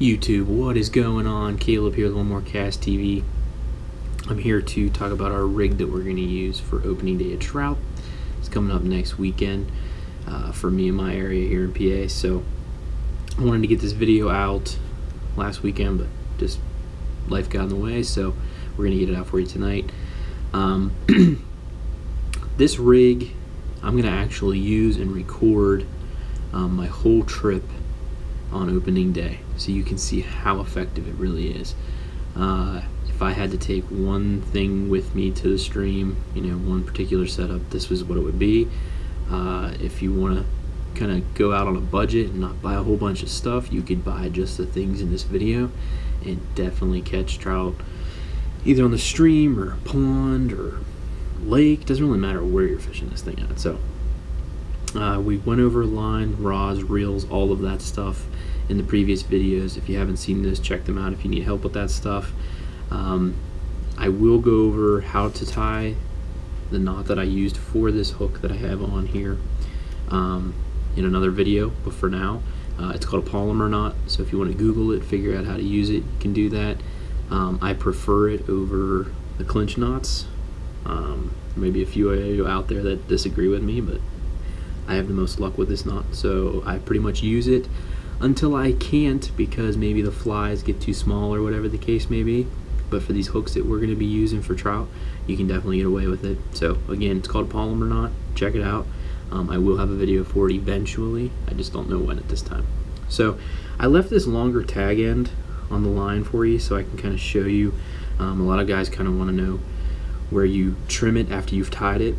YouTube, what is going on? Caleb here with One More Cast TV. I'm here to talk about our rig that we're going to use for opening day at Trout. It's coming up next weekend for me in my area here in PA. So I wanted to get this video out last weekend, but just life got in the way, so we're going to get it out for you tonight. This rig I'm going to actually use and record my whole trip on opening day, so you can see how effective it really is. If I had to take one thing with me to the stream, one particular setup, this was what it would be. If you want to kind of go out on a budget and not buy a whole bunch of stuff, you could buy just the things in this video and definitely catch trout either on the stream or a pond or lake. Doesn't really matter where you're fishing this thing at. So we went over line, rods, reels, all of that stuff in the previous videos. If you haven't seen this, check them out if you need help with that stuff. I will go over how to tie the knot that I used for this hook that I have on here in another video, but for now it's called a Polymer Knot, so if you want to Google it, figure out how to use it, you can do that. I prefer it over the clinch knots. Maybe a few of you out there that disagree with me, but I have the most luck with this knot, so I pretty much use it until I can't, because maybe the flies get too small or whatever the case may be. But for these hooks that we're going to be using for trout, you can definitely get away with it. So again, it's called a Polymer Knot. Check it out. I will have a video for it eventually. I just don't know when at this time. So I left this longer tag end on the line for you so I can kind of show you. A lot of guys kind of want to know where you trim it after you've tied it.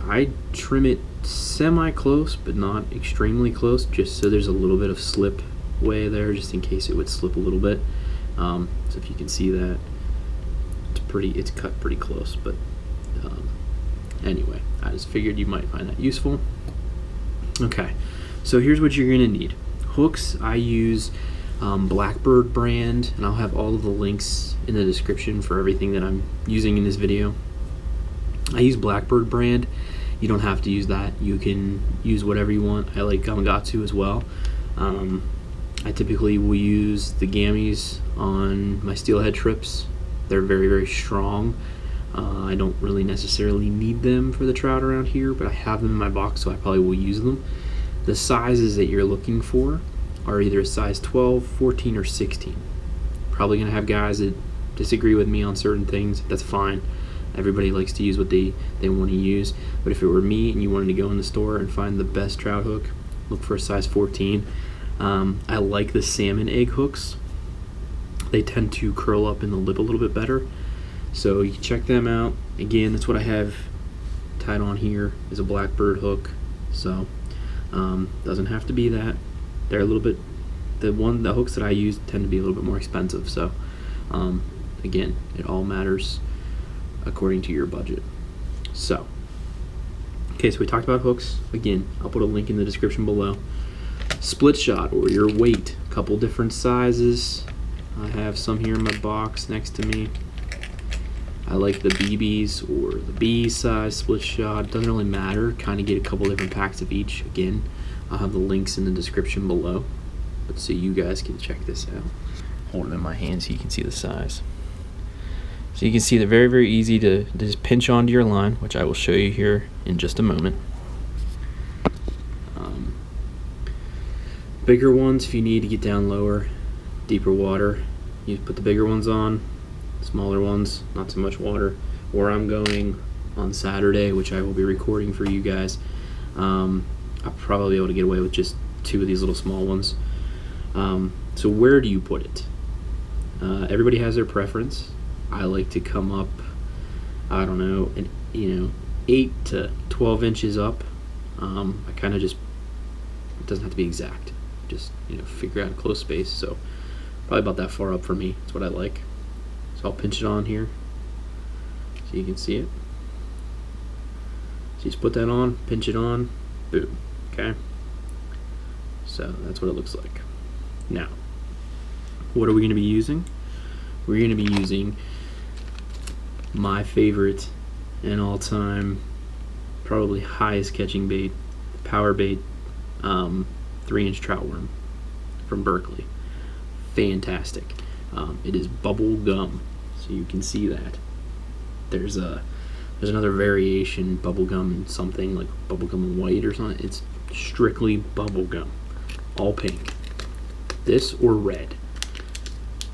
I trim it semi-close, but not extremely close, just so there's a little bit of slip way there, just in case it would slip a little bit. So if you can see that, it's cut pretty close, but anyway, I just figured you might find that useful. Okay, so here's what you're gonna need. Hooks, I use Blackbird brand, and I'll have all of the links in the description for everything that I'm using in this video. I use Blackbird brand. You don't have to use that. You can use whatever you want. I like Gamakatsu as well. I typically will use the Gammies on my steelhead trips. They're very, very strong. I don't really necessarily need them for the trout around here, but I have them in my box, so I probably will use them. The sizes that you're looking for are either a size 12, 14, or 16. Probably gonna have guys that disagree with me on certain things. That's fine. Everybody likes to use what they want to use. But if it were me and you wanted to go in the store and find the best trout hook, look for a size 14. I like the salmon egg hooks. They tend to curl up in the lip a little bit better, so you can check them out. Again, that's what I have tied on here, is a Blackbird hook. So doesn't have to be that. They're a little bit, the hooks that I use tend to be a little bit more expensive. So again, it all matters according to your budget. So okay, so we talked about hooks. Again, I'll put a link in the description below. Split shot, or your weight, a couple different sizes. I have some here in my box next to me. I like the BBs or the B size split shot. Doesn't really matter. Kind of get a couple different packs of each. Again, I'll have the links in the description below, but so you guys can check this out. Hold it in my hand so you can see the size. So you can see they're very, very easy to just pinch onto your line, which I will show you here in just a moment. Bigger ones, if you need to get down lower, deeper water, you put the bigger ones on. Smaller ones, not so much water. Where I'm going on Saturday, which I will be recording for you guys, I'll probably be able to get away with just 2 of these little small ones. So where do you put it? Everybody has their preference. I like to come up, I don't know, 8 to 12 inches up. I kind of just, it doesn't have to be exact, just figure out a close space. So probably about that far up for me. That's what I like. So I'll pinch it on here so you can see it. So you just put that on, pinch it on, boom. Okay, so that's what it looks like. Now, what are we going to be using? We're going to be using my favorite and all-time, probably highest catching bait, power bait, 3-inch trout worm from Berkeley. fantastic. It is bubble gum, so you can see that. There's another variation, bubblegum and something like bubblegum white or something. It's strictly bubblegum, all pink. This or red.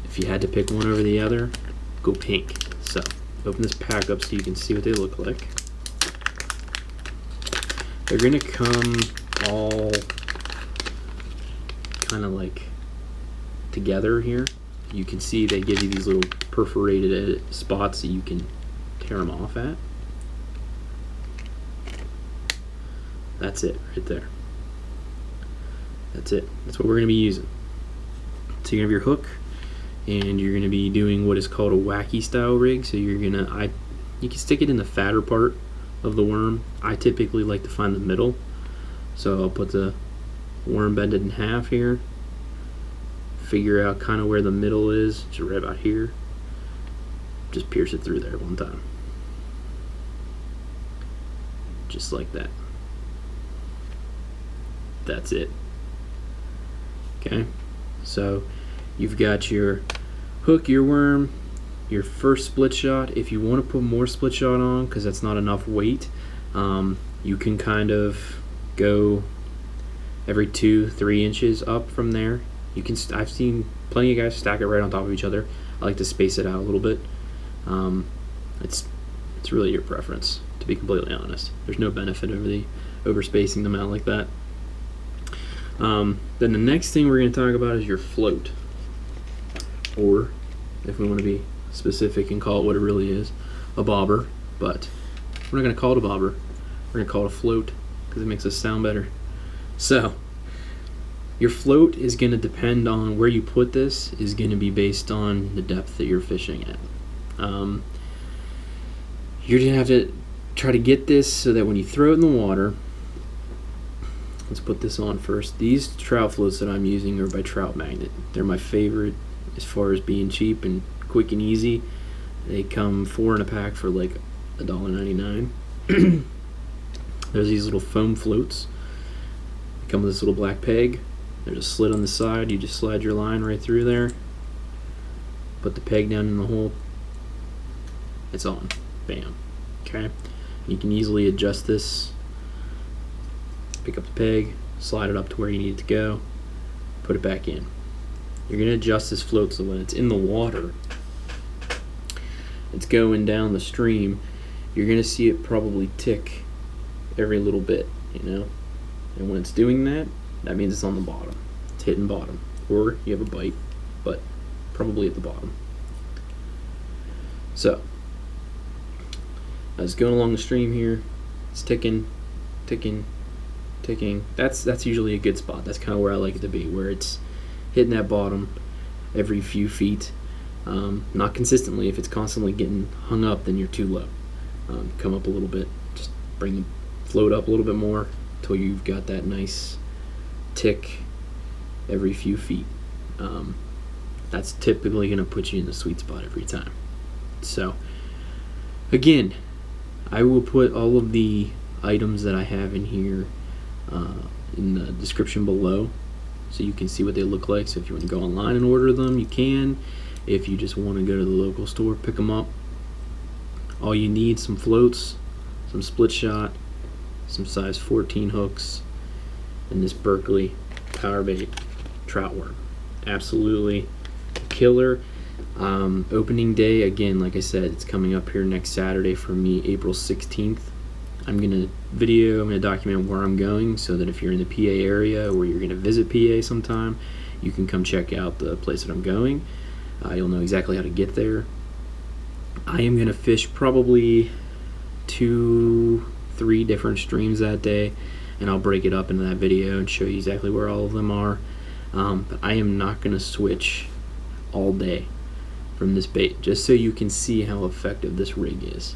If you had to pick one over the other, go pink. So open this pack up so you can see what they look like. They're gonna come all kind of like together here. You can see they give you these little perforated spots that you can tear them off at. That's it right there. That's it. That's what we're going to be using. So you're going to have your hook, and you're going to be doing what is called a wacky style rig. So you're going to, you can stick it in the fatter part of the worm. I typically like to find the middle. So I'll put the worm bended in half here. Figure out kind of where the middle is, just right about here. Just pierce it through there one time. Just like that. That's it. Okay, so you've got your hook, your worm, your first split shot. If you want to put more split shot on, because that's not enough weight, you can kind of go every 2-3 inches up from there. You can. I've seen plenty of guys stack it right on top of each other. I like to space it out a little bit. It's really your preference, to be completely honest. There's no benefit over spacing them out like that. Then the next thing we're going to talk about is your float, or if we want to be specific and call it what it really is, a bobber. But we're not going to call it a bobber. We're going to call it a float because it makes us sound better. So your float is going to depend on where you put this, is going to be based on the depth that you're fishing at. You're going to have to try to get this so that when you throw it in the water, let's put this on first. These trout floats that I'm using are by Trout Magnet. They're my favorite as far as being cheap and quick and easy. They come 4 in a pack for like $1.99. There's these little foam floats. They come with this little black peg. There's a slit on the side. You just slide your line right through there. Put the peg down in the hole. It's on. Bam. Okay. You can easily adjust this. Pick up the peg, slide it up to where you need it to go, put it back in. You're going to adjust this float so when it's in the water, it's going down the stream, you're going to see it probably tick every little bit, you know? And when it's doing that, that means it's on the bottom. It's hitting bottom. Or you have a bite, but probably at the bottom. So, as it's going along the stream here, it's ticking, ticking, ticking. That's usually a good spot. That's kind of where I like it to be, where it's hitting that bottom every few feet. Not consistently. If it's constantly getting hung up, then you're too low. Come up a little bit. Just bring the float up a little bit more until you've got that nice tick every few feet. That's typically going to put you in the sweet spot every time. So, again, I will put all of the items that I have in here in the description below so you can see what they look like. So if you want to go online and order them, you can. If you just want to go to the local store, pick them up. All you need, some floats, some split shot, some size 14 hooks, and this Berkeley power bait trout worm. Absolutely killer. Opening day, again, like I said, it's coming up here next Saturday for me, April 16th. I'm going to document where I'm going so that if you're in the PA area or you're going to visit PA sometime, you can come check out the place that I'm going. You'll know exactly how to get there. I am going to fish probably 2-3 different streams that day, and I'll break it up into that video and show you exactly where all of them are. But I am not going to switch all day from this bait, just so you can see how effective this rig is.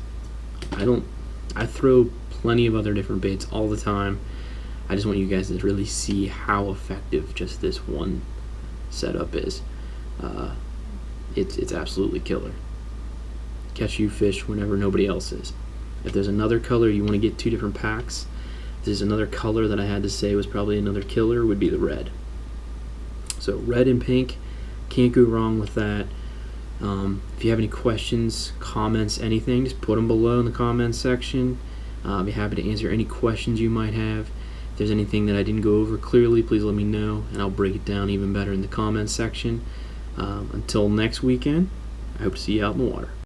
I throw plenty of other different baits all the time. I just want you guys to really see how effective just this one setup is. It's absolutely killer. Catch you fish whenever nobody else is. If there's another color, you want to get 2 different packs. If there's another color that I had to say was probably another killer, would be the red. So red and pink, Can't go wrong with that. If you have any questions, comments, anything, just put them below in the comments section. I'll be happy to answer any questions you might have. If there's anything that I didn't go over clearly, please let me know, and I'll break it down even better in the comments section. Until next weekend, I hope to see you out in the water.